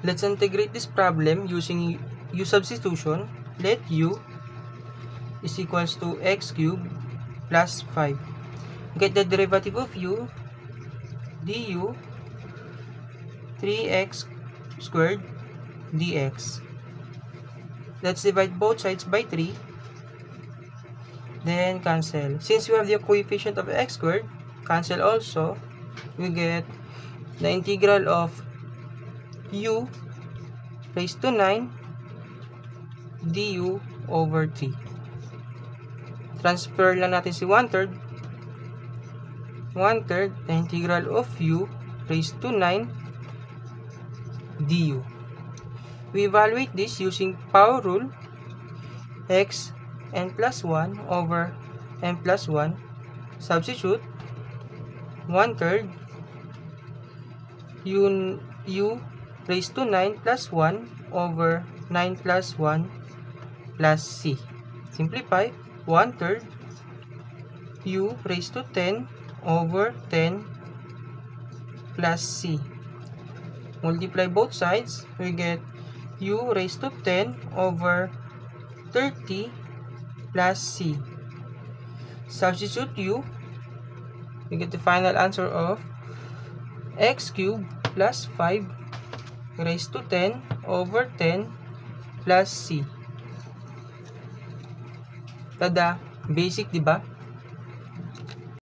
Let's integrate this problem using u substitution. Let u is equals to x cubed plus 5. Get the derivative of u, du 3x squared dx. Let's divide both sides by 3. Then cancel. Since we have the coefficient of x squared, cancel also. We get the integral of u raised to 9 du over 3. Transfer lang natin si 1/3. 1/3 the integral of u raised to 9 du. We evaluate this using power rule. X n plus 1 over n plus 1. Substitute 1/3 u raised to 9 plus 1 over 9 plus 1 plus c. Simplify 1/3 u raised to 10 over 10 plus c. Multiply both sides, we get u raised to 10 over 30 plus c. Substitute u, we get the final answer of x cubed plus 5 raised to 10 over 10 plus c. Tada! Basic, diba?